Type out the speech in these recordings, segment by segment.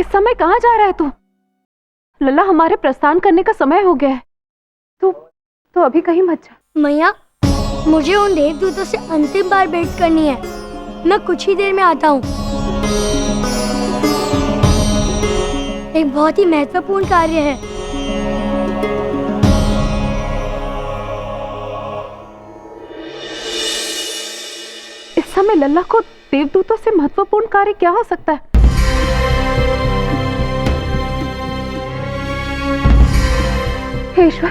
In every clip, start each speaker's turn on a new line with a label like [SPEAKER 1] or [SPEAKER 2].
[SPEAKER 1] इस समय कहाँ जा रहा है तू? लल्ला, हमारे प्रस्थान करने का समय हो गया है। तू अभी कहीं मत जा।
[SPEAKER 2] मैया, मुझे उन देवदूतों से अंतिम बार भेंट करनी है। मैं कुछ ही देर में आता हूँ। एक बहुत ही महत्वपूर्ण कार्य है।
[SPEAKER 1] इस समय लल्ला को देवदूतों से महत्वपूर्ण कार्य क्या हो सकता है? हे ईश्वर,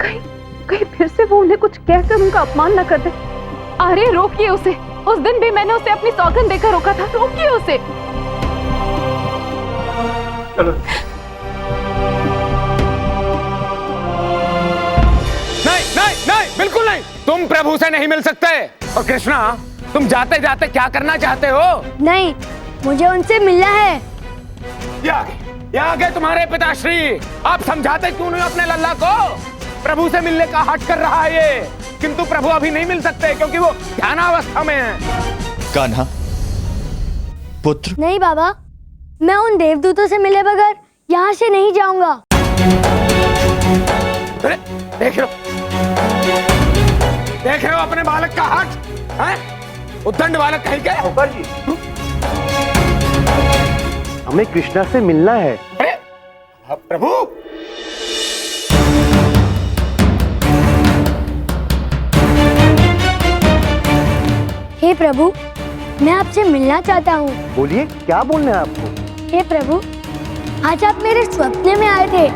[SPEAKER 1] कहीं फिर से वो उन्हें कुछ कहकर उनका अपमान न कर दे। अरे रोकिए उसे। उस दिन भी मैंने उसे अपनी सौगंध देकर रोका था। रोकिए उसे।
[SPEAKER 3] चलो। नहीं, बिल्कुल नहीं। तुम प्रभु से नहीं मिल सकते। और कृष्णा, तुम जाते जाते क्या करना चाहते हो?
[SPEAKER 2] नहीं, मुझे उनसे मिलना है।
[SPEAKER 3] ये आगे तुम्हारे पिताश्री। आप समझाते क्यों नहीं अपने लल्ला को? प्रभु से मिलने का हट कर रहा है ये। किंतु प्रभु अभी नहीं मिल सकते क्योंकि वो ध्यानावस्था में है।
[SPEAKER 4] कान्हा पुत्र।
[SPEAKER 2] नहीं बाबा, मैं उन देवदूतों से मिले बगैर यहाँ से नहीं जाऊंगा।
[SPEAKER 3] अरे देख रहे हो अपने बालक का हट? उद्दंड बालक कहीं के?
[SPEAKER 5] जी, हमें कृष्णा से मिलना है।
[SPEAKER 3] अरे प्रभु,
[SPEAKER 2] हे प्रभु, मैं आपसे मिलना चाहता हूँ।
[SPEAKER 5] बोलिए, क्या बोलना है आपको?
[SPEAKER 2] हे प्रभु, आज आप मेरे स्वप्न में आए थे।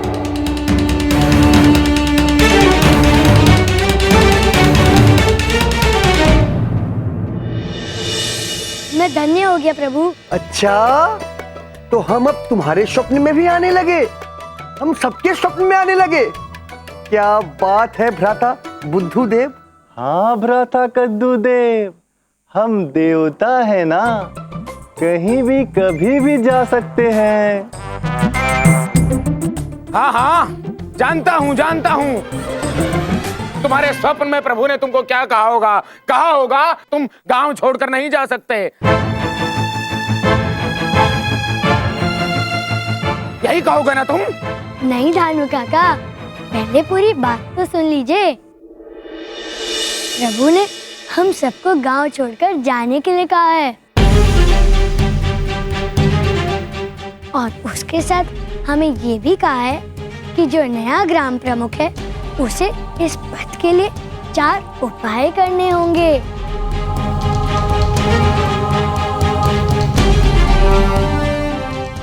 [SPEAKER 2] मैं धन्य हो गया प्रभु।
[SPEAKER 5] अच्छा, तो हम अब तुम्हारे स्वप्न में भी आने लगे। हम सबके स्वप्न में आने लगे। क्या बात है भ्राता बुद्धूदेव।
[SPEAKER 6] हाँ भ्राता कद्दूदेव, हम देवता है ना, कहीं भी कभी भी जा सकते हैं।
[SPEAKER 3] हाँ, जानता हूँ। तुम्हारे स्वप्न में प्रभु ने तुमको क्या कहा होगा? तुम गांव छोड़कर नहीं जा सकते। यही कहोगे ना तुम?
[SPEAKER 2] नहीं धानु काका, पहले पूरी बात तो सुन लीजिए। प्रभु ने हम सबको गांव छोड़कर जाने के लिए कहा है और उसके साथ हमें ये भी कहा है कि जो नया ग्राम प्रमुख है उसे इस पथ के लिए 4 उपाय करने होंगे।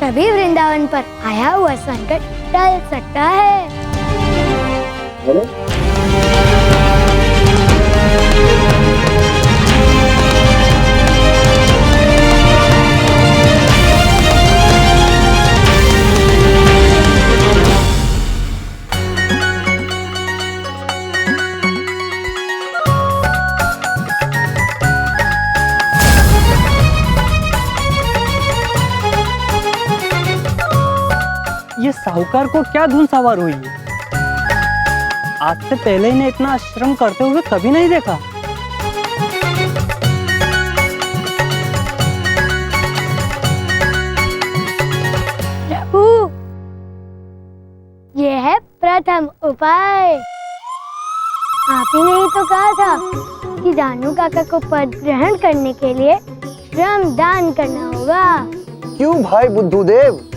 [SPEAKER 2] तभी वृंदावन पर आया हुआ संकट टल सकता है।
[SPEAKER 7] ये साहूकार को क्या धुन सवार हुई है? आज से पहले इन्हें इतना श्रम करते हुए कभी नहीं देखा।
[SPEAKER 2] प्रभु, ये है प्रथम उपाय। आप ही ने ही तो कहा था कि दानू काका को पद ग्रहण करने के लिए श्रम दान करना होगा।
[SPEAKER 5] क्यों भाई बुद्धूदेव,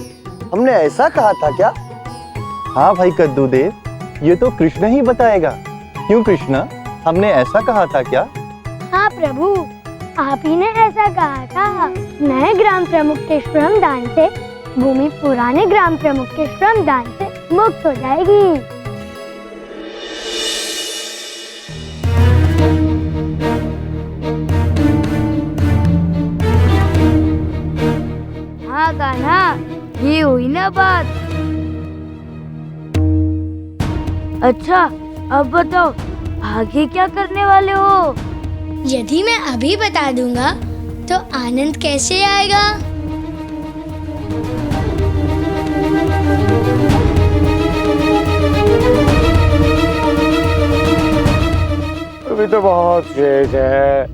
[SPEAKER 5] हमने ऐसा कहा था क्या?
[SPEAKER 6] हाँ भाई कद्दूदेव, ये तो कृष्ण ही बताएगा। क्यों कृष्ण, हमने ऐसा कहा था क्या?
[SPEAKER 2] हाँ प्रभु, आप ही ने ऐसा कहा था। नए ग्राम प्रमुख के श्रम दान से भूमि पुराने ग्राम प्रमुख के श्रम दान से मुक्त हो जाएगी। हाँ कान्हा, ये हुई ना बात। अच्छा, अब बताओ आगे क्या करने वाले हो? यदि मैं अभी बता दूंगा तो आनंद कैसे आएगा?
[SPEAKER 3] अभी तो बहुत शेष है।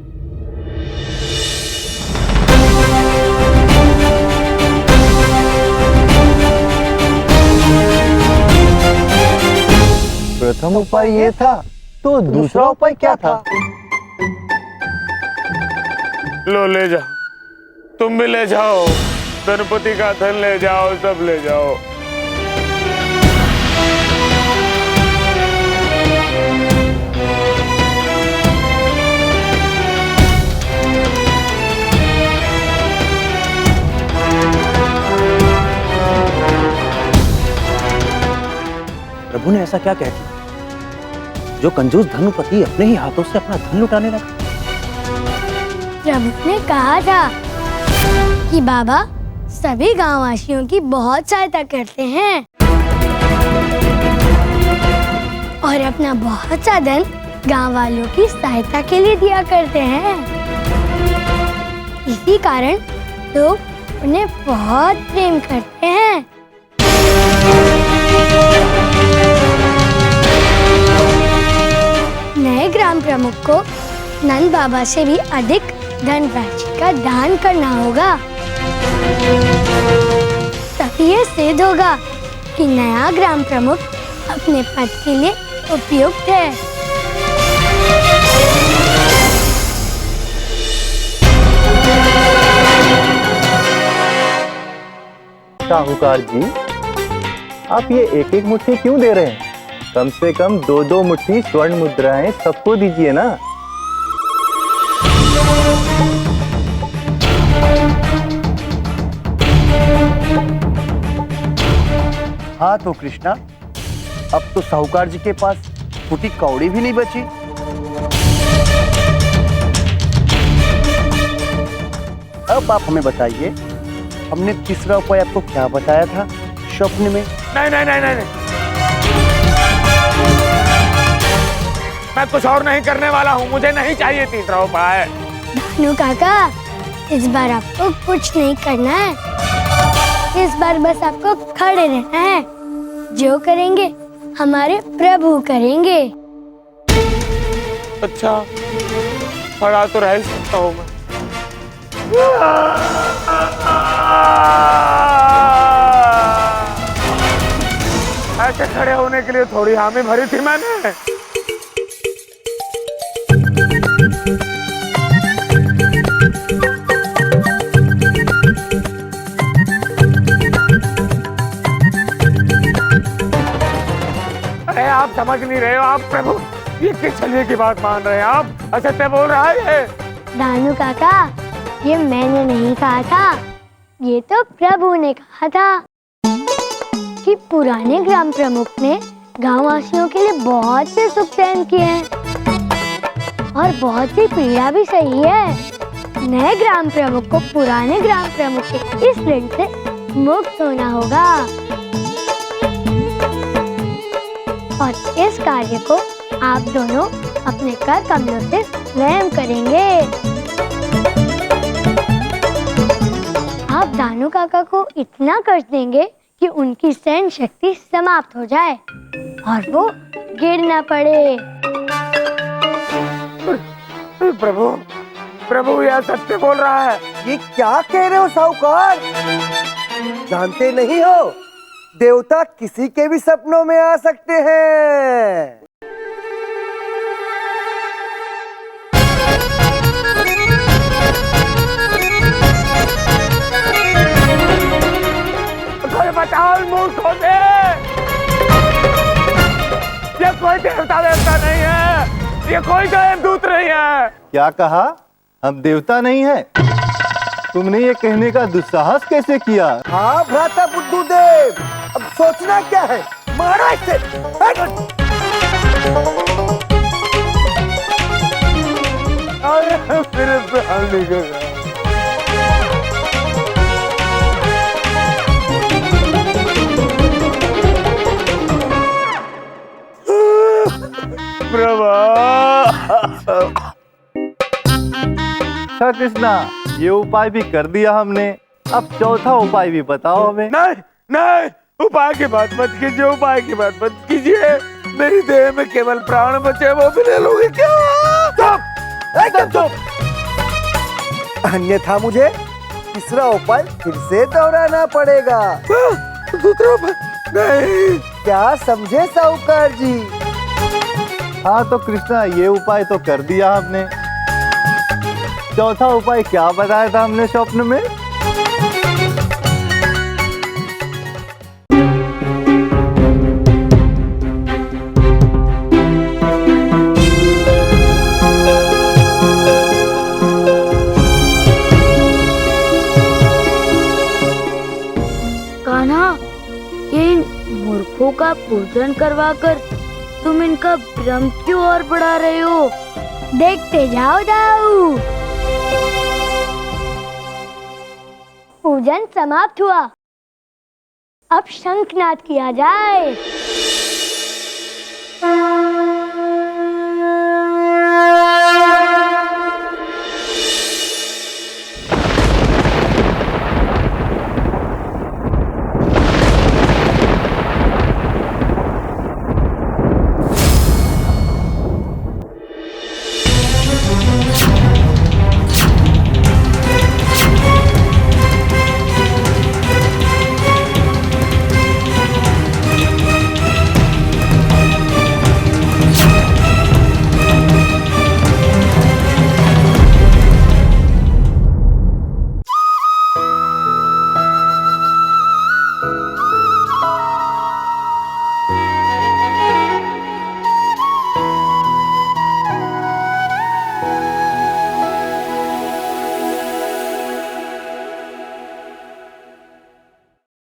[SPEAKER 6] प्रथम उपाय ये था, तो दूसरा उपाय क्या था?
[SPEAKER 3] लो ले जाओ, तुम भी ले जाओ, गणपति का धन ले जाओ, सब ले जाओ।
[SPEAKER 7] प्रभु ने ऐसा क्या कह दिया जो कंजूस धनुपति अपने ही हाथों से अपना धन लुटाने लगा?
[SPEAKER 2] प्रभु ने कहा था कि बाबा सभी गांववासियों की बहुत सहायता करते हैं और अपना बहुत सा धन गांव वालों की सहायता के लिए दिया करते हैं। इसी कारण लोग उन्हें बहुत प्रेम करते हैं। नए ग्राम प्रमुख को नंद बाबा से भी अधिक धनराशि का दान करना होगा, तभी ये सिद्ध होगा कि नया ग्राम प्रमुख अपने पद के लिए उपयुक्त है।
[SPEAKER 6] साहूकार जी, आप ये एक एक मुट्ठी क्यों दे रहे हैं? कम से कम 2-2 मुट्ठी स्वर्ण मुद्राएं सबको दीजिए ना।
[SPEAKER 5] हाँ तो कृष्णा, अब तो साहूकार जी के पास फूटी कौड़ी भी नहीं बची। अब आप हमें बताइए, हमने तीसरा उपाय आपको क्या बताया था स्वप्न में?
[SPEAKER 3] नहीं नहीं नहीं नहीं, मैं कुछ और नहीं करने वाला हूँ, मुझे नहीं चाहिए तीसरा उपाय।
[SPEAKER 2] भानु काका, इस बार आपको कुछ नहीं करना है। इस बार बस आपको खड़े रहना है। जो करेंगे हमारे प्रभु करेंगे।
[SPEAKER 3] अच्छा, खड़ा तो रह सकता हूँ मैं। ऐसे खड़े होने के लिए थोड़ी हामी भरी थी मैंने। अरे आप समझ नहीं रहे हो, आप प्रभु ये किस छलिए की बात मान रहे हैं? आप असत्य बोल रहा है ये।
[SPEAKER 2] भानु काका, ये मैंने नहीं कहा था, ये तो प्रभु ने कहा था कि पुराने ग्राम प्रमुख ने गांव वासियों के लिए बहुत से सुख सहन किए हैं और बहुत सी पीड़ा भी सही है। नए ग्राम प्रमुख को पुराने ग्राम प्रमुख के इस ऋण से मुक्त होना होगा और इस कार्य को आप दोनों अपने कर कमलों से स्वयं करेंगे। आप दानू काका को इतना कष्ट देंगे कि उनकी सहन शक्ति समाप्त हो जाए और वो गिर न पड़े।
[SPEAKER 3] प्रभु, प्रभु यह सत्य बोल रहा है।
[SPEAKER 5] ये क्या कह रहे हो साहूकार? जानते नहीं हो, देवता किसी के भी सपनों में आ सकते हैं।
[SPEAKER 3] बचाओ मूर्खों से, ये कोई देवता नहीं है, ये कोई देवदूत नहीं है।
[SPEAKER 6] क्या कहा? हम देवता नहीं है? तुमने ये कहने का दुस्साहस कैसे किया?
[SPEAKER 5] हाँ भ्राता बुद्धदेव, अब सोचना क्या है? मारो इसे।
[SPEAKER 3] अरे फिर
[SPEAKER 6] अच्छा कृष्णा, ये उपाय भी कर दिया हमने, अब चौथा उपाय भी बताओ हमें।
[SPEAKER 3] नहीं नहीं, उपाय की बात मत कीजिए, उपाय की बात मत कीजिए। मेरी देह में केवल प्राण बचे, वो भी ले लोगे क्या?
[SPEAKER 5] चुप, एकदम चुप। अन्यथा मुझे तीसरा उपाय फिर से दोहराना पड़ेगा।
[SPEAKER 3] दूसरा उपाय नहीं।
[SPEAKER 5] क्या समझे साहूकार जी?
[SPEAKER 6] हाँ तो कृष्णा, ये उपाय तो कर दिया हमने। चौथा उपाय क्या बताया था हमने स्वप्न में?
[SPEAKER 2] कान्हा, ये इन मूर्खों का पूजन करवाकर तुम इनका भ्रम क्यों और बढ़ा रहे हो? देखते जाओ दाऊ। पूजन समाप्त हुआ। अब शंखनाद किया जाए।